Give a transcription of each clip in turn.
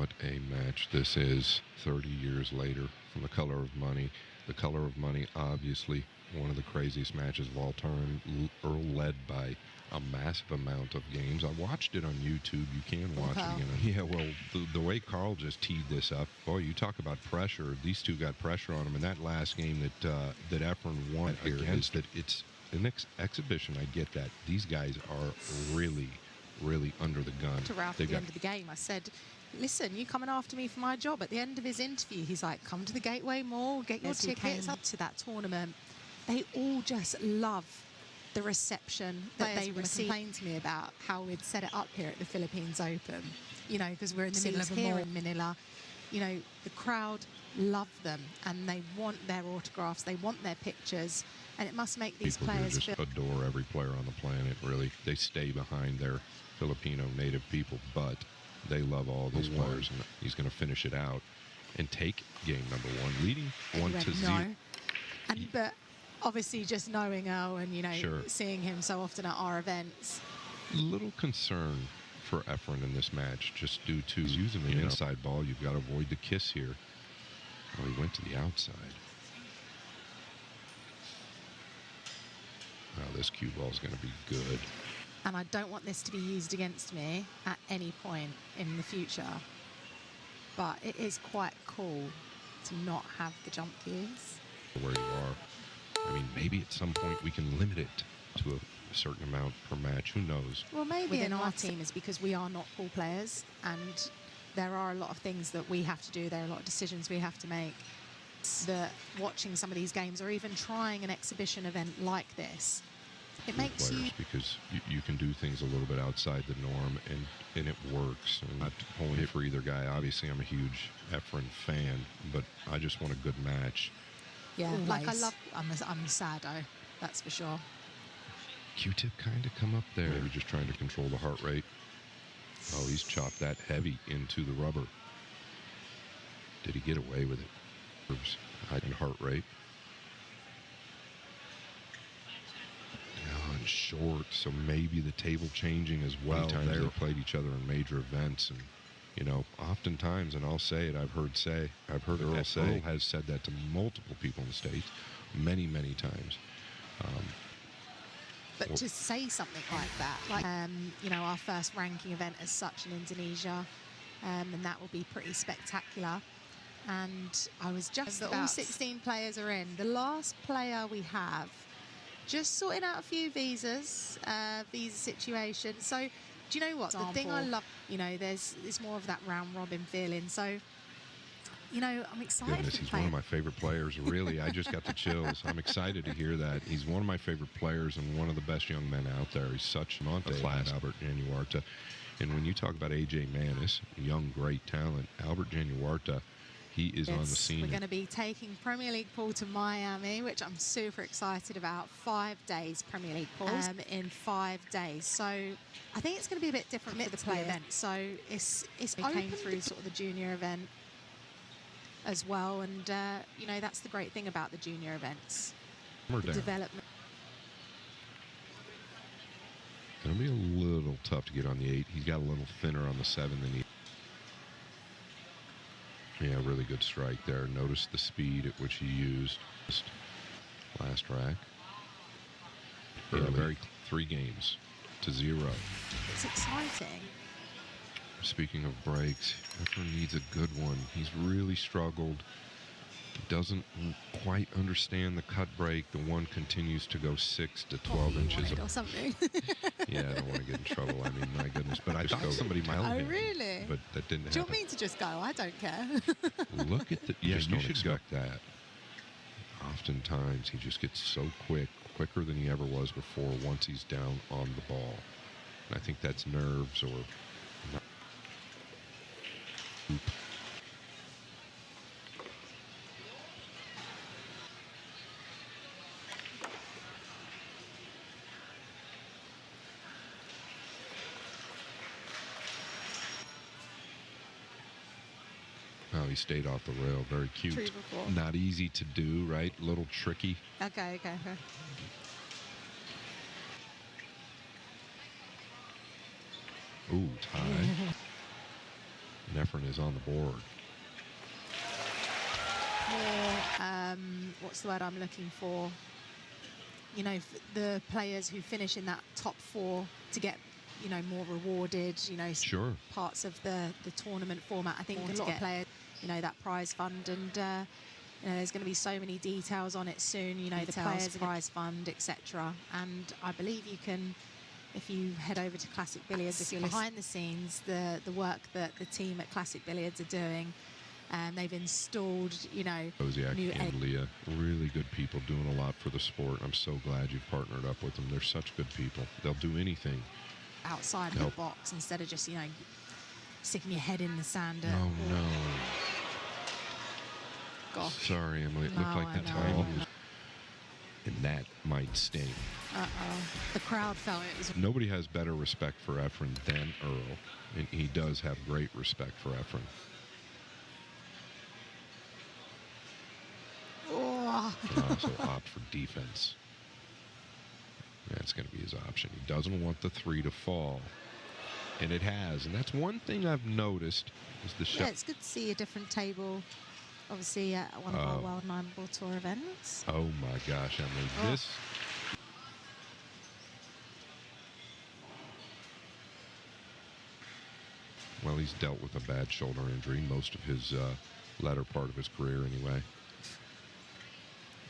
What a match this is 30 years later from The Color of Money. The Color of Money, obviously, one of the craziest matches of all time. Earl led by a massive amount of games. I watched it on YouTube. You can watch it again. Yeah, well, the way Carl just teed this up, boy, you talk about pressure. These two got pressure on him. And that last game that Efrén won here is that it's an exhibition. I get that. These guys are really under the gun. To Ralph at the end of the game, I said, listen, you coming after me for my job. At the end of his interview, he's like, come to the Gateway Mall, get your tickets up to that tournament. They all just love the reception that they receive. Complained to me about how we'd set it up here at the Philippines Open, you know, because we're in the middle of here in Manila. You know, the crowd love them and they want their autographs, they want their pictures, and it must make these players just adore every player on the planet, really. They stay behind their Filipino native people, but they love all those players, and he's going to finish it out and take game number one, leading 1-0. But obviously just knowing Earl and, you know, seeing him so often at our events. Little concern for Efrén in this match, just due to using an inside ball. You've got to avoid the kiss here. Oh, he went to the outside. Oh, this cue ball is going to be good. And I don't want this to be used against me at any point in the future. But it is quite cool to not have the jump cues. Where you are. I mean, maybe at some point we can limit it to a certain amount per match. Who knows? Well, maybe in our team is because we are not pool players. And there are a lot of things that we have to do. There are a lot of decisions we have to make. That watching some of these games or even trying an exhibition event like this, it makes you, because you can do things a little bit outside the norm, and it works. And not pulling it for either guy. Obviously, I'm a huge Efrén fan, but I just want a good match. Yeah, like I'm a sado, that's for sure. Q-tip kind of come up there. Maybe just trying to control the heart rate. Oh, he's chopped that heavy into the rubber. Did he get away with it? And heart rate. And short, so maybe the table changing as well. They played each other in major events, and you know, oftentimes, and I'll say it, I've heard Earl say, Earl has said that to multiple people in the States, many times. But to say something like that, like you know, our first ranking event as such in Indonesia, and that will be pretty spectacular. And I was just about, all 16 players are in. The last player we have just sorting out a few visas, visa situation. So, do you know what? The thing I love, you know, there's more of that round robin feeling. So, you know, I'm excited. Goodness, he's one of my favorite players. Really, I just got the chills. I'm excited to hear that. He's one of my favorite players and one of the best young men out there. He's such a class, Albert Januarta. And when you talk about AJ Manis, young, great talent, Albert Januarta, he is on the scene. We're going to be taking Premier League pool to Miami, which I'm super excited about. 5 days Premier League pools in 5 days. So I think it's going to be a bit different for the play event. So it's came through sort of the junior event as well, and you know, that's the great thing about the junior events. The development. It'll be a little tough to get on the 8. He's got a little thinner on the 7 than he. Yeah, really good strike there. Notice the speed at which he used last rack. Yeah, 3 games to 0. It's exciting. Speaking of breaks, Efrén needs a good one. He's really struggled. Doesn't quite understand the cut break. The one continues to go 6 to 12 inches. Or something. Yeah, I don't want to get in trouble. I mean, my goodness. But I thought somebody might. Oh, really? But that didn't happen. Do you want me to just go? I don't care. Look at the. Yeah, you should expect that. Oftentimes, he just gets so quicker than he ever was before once he's down on the ball. And I think that's nerves or. Oh, he stayed off the rail. Very cute. Not easy to do, right? A little tricky. Okay. Ooh, tie. Efrén is on the board. More, what's the word I'm looking for? You know, the players who finish in that top 4 to get, you know, more rewarded, you know, Sure. parts of the tournament format. I think a lot of players, you know, that prize fund, and you know, there's going to be so many details on it soon, you know, the players, prize fund, etc. And I believe you can, if you head over to Classic Billiards, if you're behind the scenes, the work that the team at Classic Billiards are doing, and they've installed, you know, new and Leah, really good people doing a lot for the sport. I'm so glad you've partnered up with them. They're such good people. They'll do anything outside of the box instead of just, you know, sticking your head in the sand. Oh, no. Gosh. Sorry, Emily. It looked like the time was... And that might sting. Uh-oh. The crowd felt it was... Nobody has better respect for Efrén than Earl. And he does have great respect for Efrén. Can also opt for defense. That's going to be his option. He doesn't want the 3 to fall. And it has. And that's one thing I've noticed is the shot. Yeah, it's good to see a different table, obviously, at one of our World 9-Ball Tour events. Oh, my gosh, Emily. This... Well, he's dealt with a bad shoulder injury most of his latter part of his career anyway.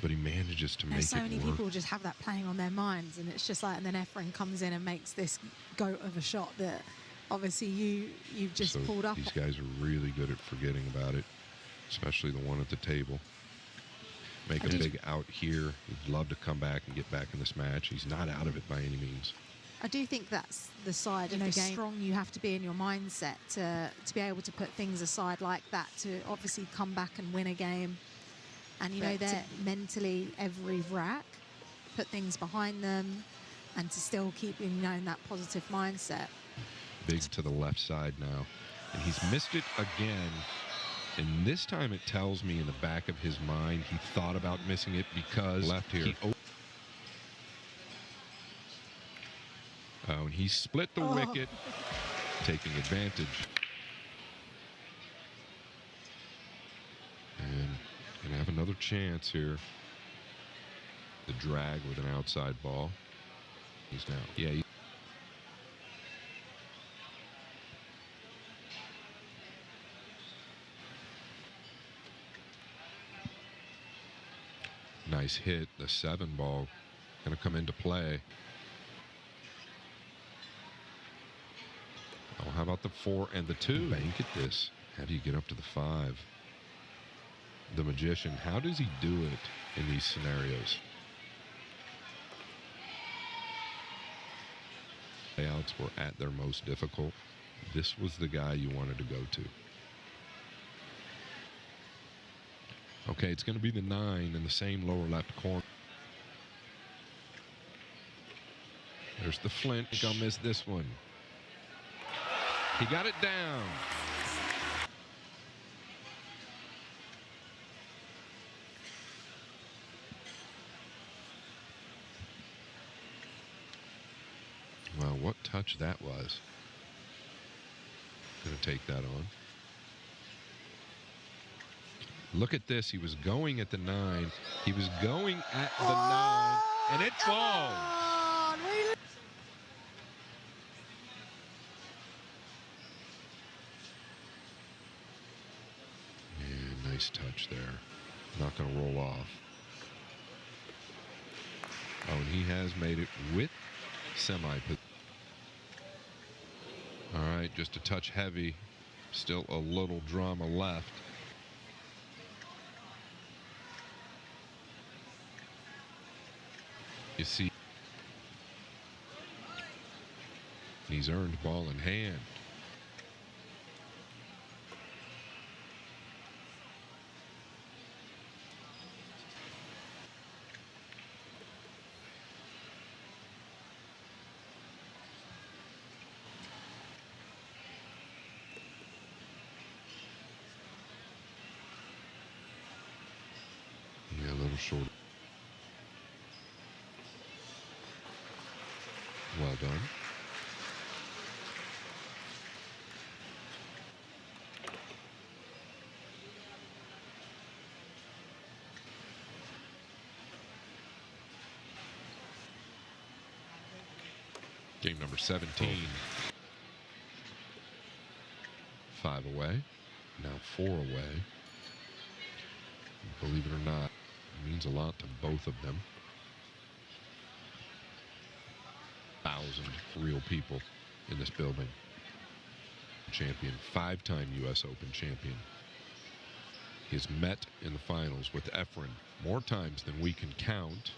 But he manages to make it work. So many people just have that playing on their minds, and it's just like, and then Efrén comes in and makes this goat of a shot that obviously you've just pulled up. These guys are really good at forgetting about it, especially the one at the table. Make a big out here. He'd love to come back and get back in this match. He's not out of it by any means. I do think that's the side of the game. Strong you have to be in your mindset to be able to put things aside like that, to obviously come back and win a game. And, you know, they're mentally every rack, put things behind them, and to still keep, you know, in that positive mindset. Big to the left side now. And he's missed it again. And this time it tells me in the back of his mind he thought about missing it because left here. And he split the wicket, taking advantage. And gonna have another chance here. The drag with an outside ball. He's now, nice hit. The 7 ball gonna come into play. Oh, how about the 4 and the 2? Bank at this. How do you get up to the 5? The magician, how does he do it in these scenarios? Layouts were at their most difficult. This was the guy you wanted to go to. Okay, it's going to be the 9 in the same lower left corner. There's the flint. I think I'll miss this one. He got it down. Well, what touch that was. Gonna take that on. Look at this. He was going at the 9. He was going at the 9, and it falls. Yeah, nice touch there. Not gonna roll off. Oh, and he has made it with semi-position. All right, just a touch heavy. Still a little drama left. You see, he's earned ball in hand. Yeah, a little short. Well done. Game number 17. 5 away. Now 4 away. Believe it or not, it means a lot to both of them. 1,000 real people in this building. Champion, 5-time U.S. Open champion. He has met in the finals with Efrén more times than we can count.